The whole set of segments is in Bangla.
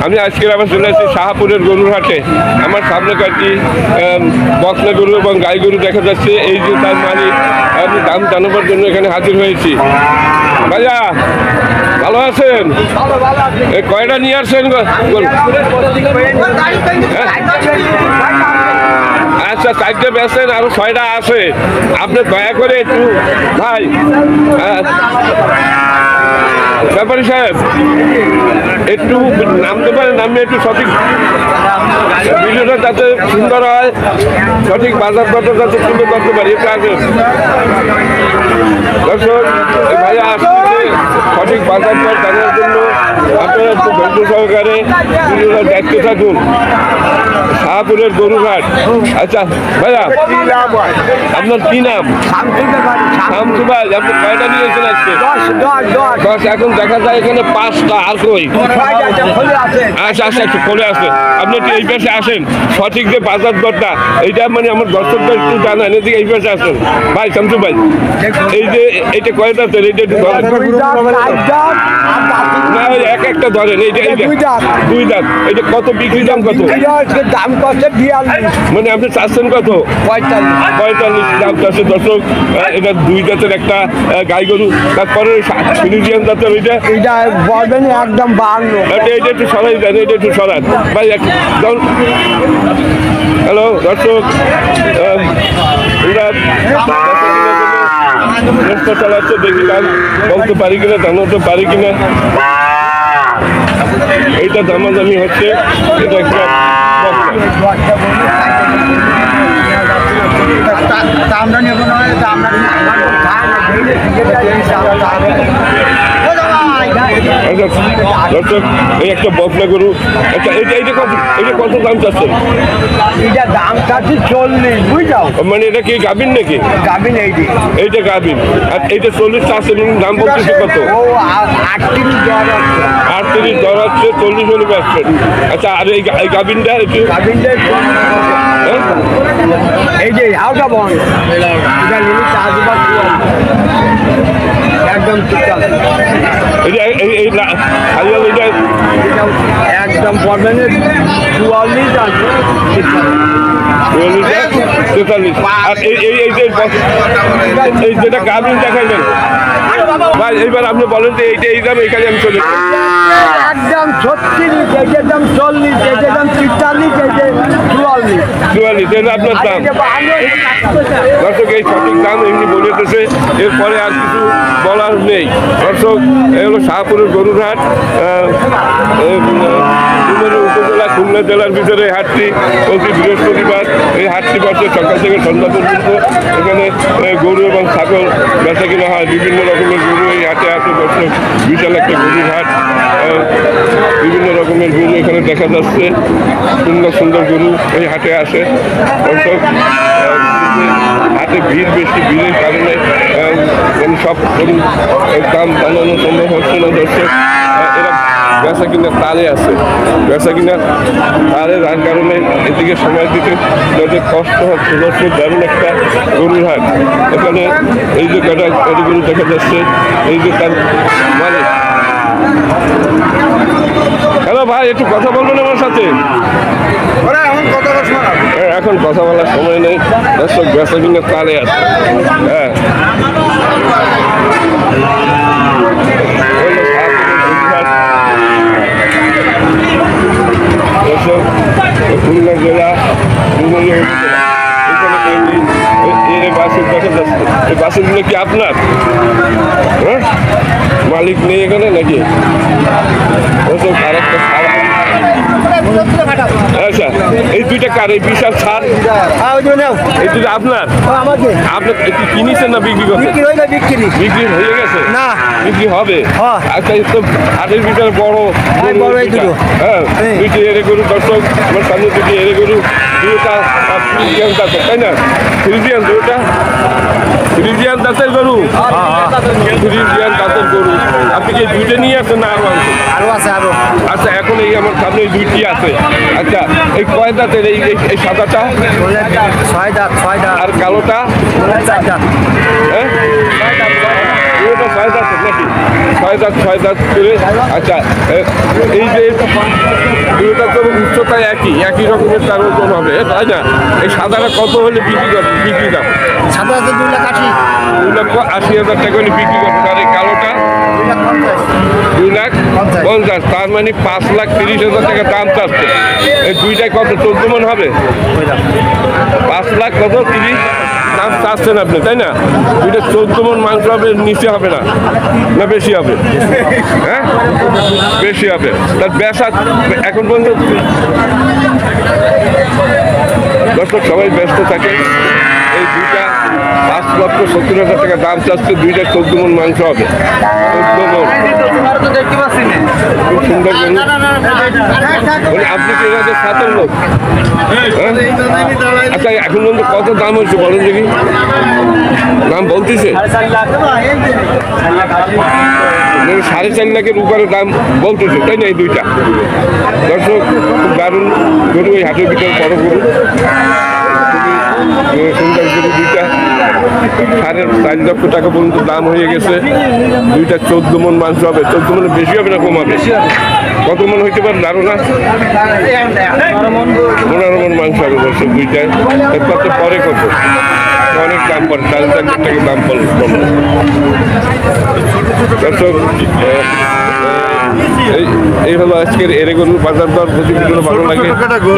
আমি আজকের আবার চলে আসছি শাহপুরের গরুর হাটে। আমার সামনে কয়েকটি বকনা গরু এবং গাই গরু দেখা যাচ্ছে। এই যে তার মালিক, আমি দাম জানাবার জন্য এখানে হাজির হয়েছি। ভাইয়া ভালো আছেন? কয়টা নিয়ে আসছেন গরু? আচ্ছা, 4টে বেচেন, আরো 6টা আছে। আপনি দয়া করে একটু ভাই ব্যাপারী সাহেব একটু নামতে পারেন, আমি একটু সঠিক ভিডিওটা যাতে সুন্দর হয়, সঠিক বাজার দর যাতে তুলে করতে পারি। একটু আগে দর্শক ভাইয়া আসছে সঠিক বাজার দর জানার জন্য। আপনারা একটু ধৈর্য সহকারে ভিডিওটা দেখতে থাকুন। শাহপুরের গরুর হাট। আচ্ছা ভাইয়া, আপনার কি নাম? শামসু ভাই। আপনি কয়টা নিয়েছেন আজকে? 10। এখন দেখা যায় এখানে 5টা। আর কই? আচ্ছা আচ্ছা, একটু খোলে আসেন। আপনি একটু এই পাশে আসেন, সঠিক যে বাজার দরটা এইটা মানে আমার দর্শকদের একটু জানান। এদিকে এই পাশে আসেন ভাই। শামসু ভাই, এই যে এইটা কয়টা আছে? এইটা একটু ধরেন না, ওই একটা ধরেন। এইটা 2 দাঁত। এটা কত বিক্রি দাম? কত দাম? কত 42। মানে আপনি চাচ্ছেন কত? 45 দাম চাচ্ছে দর্শক। এটা 2 দাঁতের একটা গাই গরু। তারপরে ফিলিজিয়ান জাতের ওইটা বলবেন একদম 52। এইটা একটু সরাই দেন, এটা একটু সরান ভাই। হ্যালো দর্শক, চেষ্টা চালাচ্ছে, দেখি দাম বলতে পারি কিনা, জানাতে পারি কিনা। এইটা দামাদামি হচ্ছে। এটা একটা দর্শক, এই একটা বকনা গরু। আচ্ছা, এইটা কত দাম চাচ্ছেন? এটা দাম চাচ্ছি 40, বুঝছো? মানে এটা কি গাভীর নাকি? গাভিন। এইটা গাভীর। আর এইটা 40 চাচ্ছেন, দাম বলতেছে কত? ও 38 দর আছে। 38 দর হচ্ছে, 40 হলে বেচছেন। আচ্ছা, আর এই গাভীনটা একটু গাভিনটা এই যে হাওটা বন, এটা নিলে চাষবাস একদম ঠিকঠাক। একদম পড়বেন 44 আছে। 43। আর এই যেটা গাভীন দেখাইলেন ভাই, এইবার আপনি বলেন যে এইটা এই দাম, এইখানে আমি চলে একদম 36, এটার দাম 40, এটার দাম 43, এটা 44। এটা আপনার দাম। দর্শক, এই সঠিক দাম এমনি বলেতেছে, এরপরে আর কিছু বলার নেই। দর্শক, এই হলো শাহপুরের গরুর হাট, উপজেলা খুলনা জেলার ভিতরে এই হাটটি প্রতি বৃহস্পতিবার। এই হাটটি বসে সকাল থেকে সন্ধ্যা পর্যন্ত। এখানে গরু এবং ছাগল বেচা কিনা হয়। বিভিন্ন রকমের গরু এই হাটে আছে দর্শক। বিশাল একটা গরুর হাট, বিভিন্ন রকমের গরু এখানে দেখা যাচ্ছে। সুন্দর সুন্দর গরু এই হাটে আসে দর্শক। হাটে ভিড় বেশি, ভিড়ের কারণে সব দাম জানানো সম্ভব হচ্ছে না দর্শক। এরা বেচা কিনা তারে আছে, বেচা কিনা তারে যার কারণে এদিকে সময় দিতে যাদের কষ্ট হচ্ছে দর্শক। দারুণ একটা গরুর হাট। এখানে এই যে কটা গরু দেখা যাচ্ছে, এই যে তার মালিক। হ্যালো ভাই, একটু কথা বলবেন আমার সাথে? এখন কথা বলার সময় নেই দর্শক, বেচা কিনা তারে আছে। হ্যাঁ, খুলনা জেলা বাসের দেখা যাচ্ছে। এই বাসেরগুলো কি আপনার? হ্যাঁ, মালিক নেই এখানে নাকি? আরেকটা আচ্ছা, এই 2টা কার? এই বিশাল ছাড়, এই 2টা আপনার? আপনার কিনেছেন না বিক্রি করছেন? বিক্রি হয়ে গেছে না, বিক্রি হবে। আচ্ছা, এই তো হাটের ভিতরে বড় হ্যাঁ, 2টি এরে গরু দর্শক। আমার সামনে 2টি এরে গরু, 2টা ফ্রিজিয়ান জাতের, তাই না? ফ্রিজিয়ান, 2টা ফ্রিজিয়ান জাতের গরু। ফ্রিজিয়ান জাতের গরু। আপনি কি 2টা নিয়ে আসেন না আরো আছে? আচ্ছা, এখন এই আমার সামনে 2টি আছে। আচ্ছা, এই কয় দাঁতের? এই সাদাটা 6 দাঁত। আর কালোটা 4 দাঁত। হ্যাঁ, 6 দাঁত নাকি? 6 দাঁত 6 দাঁত করে। আচ্ছা, এই যে দুটোটা তো উচ্চতায় একই রকমের তার ওজন হবে, তাই না? এই সাদাটা কত হলে বিক্রি দাম? সাদা আছে 2,80,000। 2,80,000 টাকা হলে বিক্রি করবেন। আর এই কালোটা 2,50,000। তার মানে 5,30,000 টাকা দাম চাচ্ছে। এই দুইটায় কত 14 মন হবে? 5 লাখ কত 30 দাম চাচ্ছেন আপনি, তাই না? দুইটা 14 মন মাংস হবে, নিচে হবে না, না বেশি হবে? হ্যাঁ, বেশি হবে। তার বেচা এখন পর্যন্ত দর্শক সবাই ব্যস্ত থাকে। এই দুইটা 5,70,000 টাকা দাম চাচ্ছে। দুইটা 14 মন মাংস হবে। 14 মন, খুব সুন্দর। আপনি কি এখানে সাতের লোক? আচ্ছা, এখন পর্যন্ত কত দাম হয়েছে বলেন দেখি? দাম বলতেছে 4.5 লাখের উপরে দাম বলতেছে, তাই না? এই দুইটা দর্শক খুব দারুণ গরু, এই হাটের ভিতরে বড় গরু, খুবই সুন্দর গরু। দুইটা 4.5 লক্ষ টাকা পর্যন্ত দাম হয়ে গেছে। দুইটা 14 মন মাংস হবে। 14 মনে বেশি হবে না কম হবে? কত মন হইতে পারে ধারণা? 15 মন মাংস হবে দর্শক দুইটায়। এরপর পরে কত অনেক দাম পড়ে, 4.5 লাখ টাকা দাম পড়ল দর্শক। এই হলো আজকের এরেগরুর বাজার দর। যদি ভিডিও ভালো লাগে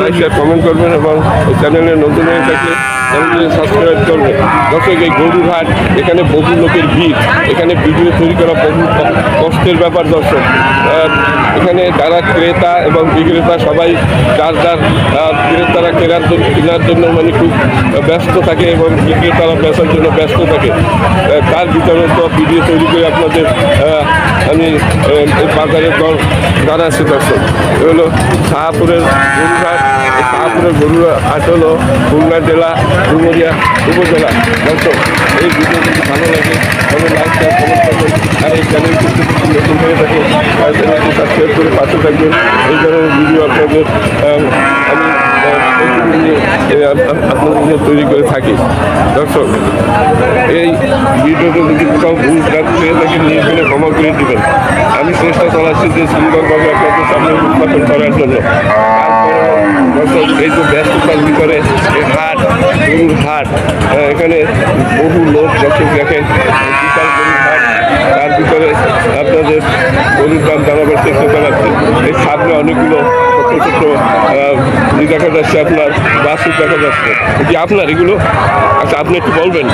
লাইক শেয়ার কমেন্ট করবেন এবং চ্যানেলে নতুন হয়ে থাকলে চ্যানেলটি সাবস্ক্রাইব করবেন। দর্শক, এই গরুর হাট, এখানে বহু লোকের ভিড়, এখানে ভিডিও তৈরি করা বহু কষ্টের ব্যাপার দর্শক। এখানে যারা ক্রেতা এবং বিক্রেতা সবাই যার ক্রেতারা কেনার জন্য মানে খুব ব্যস্ত থাকে এবং বিক্রেতারা বেচার জন্য ব্যস্ত থাকে। তার ভিতরে তো ভিডিও তৈরি করে আপনাদের আমি বাজারের দর জানাচ্ছি দর্শক। এ হলো শাহপুরের গরুরহাট। শাহপুরের গরুরহাট হলো খুলনা জেলা, ডুমুরিয়া উপজেলা। দর্শক, এই ভিডিও যদি ভালো লাগে তবে লাইক শেয়ার কমেন্ট করবেন। আর এই চ্যানেলটি নতুন হয়ে থাকে চ্যানেলটি সাবস্ক্রাইব করে পাশে থাকবেন। এই ধরনের ভিডিও আপনাদের আমি আপনাদের তৈরি করে থাকি দর্শক। এই ভিডিওটা যদি কোথাও ভুল রাখতে থাকে নিয়ে ক্ষমা করে দেবেন। আমি চেষ্টা চালাচ্ছি যে সুন্দরভাবে আপনাদের সামনে উৎপাদন করার জন্য। দর্শক, এই যে ব্যস্ততার ভিতরে এই হাট, গরুর হাট, এখানে বহু লোক দর্শক দেখেন, বিশাল গরুর হাট। তার ভিতরে আপনাদের গরুর দাম জানাবার চেষ্টা চালাচ্ছে। এই সামনে অনেকগুলো ছোট ছোট দেখা যাচ্ছে, আপনার বাসুর দেখা যাচ্ছে। কি আপনার এগুলো? আচ্ছা, আপনি একটু বলবেন।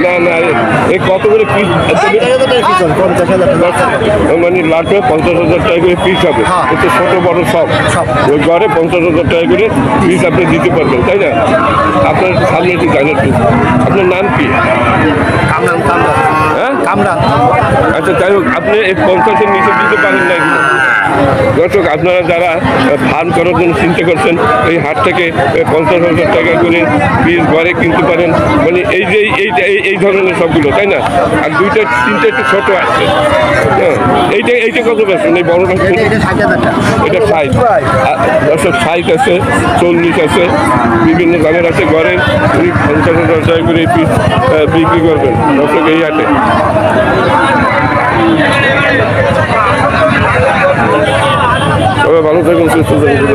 না না, এই কত করে পিস? মানে লাটে 50,000 টাকা করে পিস হবে। একটু ছোটো বড় সব ওই ঘরে 50,000 টাকা করে পিস আপনি দিতে পারবেন, তাই না? আপনার সামনে একটু জানেন। আপনার নাম কি? হ্যাঁ, আচ্ছা, যাই হোক, আপনি এই 50-এর নিচে দিতে পারেন না এগুলো। দর্শক, আপনারা যারা ফার্ম করার জন্য চিন্তা করছেন, এই হাট থেকে 50,000 টাকা করে বীজ ঘরে কিনতে পারেন। মানে এই ধরনের সবগুলো, তাই না? আর দুইটা তিনটা একটু ছোটো আছে। হ্যাঁ, এইটা কত বেশন? এই বড়টা এটা 60। দর্শক, 60 আছে, 40 আছে, বিভিন্ন দামের আছে। ঘরে 50,000 টাকা করে পিস বিক্রি করবেন দর্শক এই হাটে। ভালো থাকুন, সুস্থ থাকুন।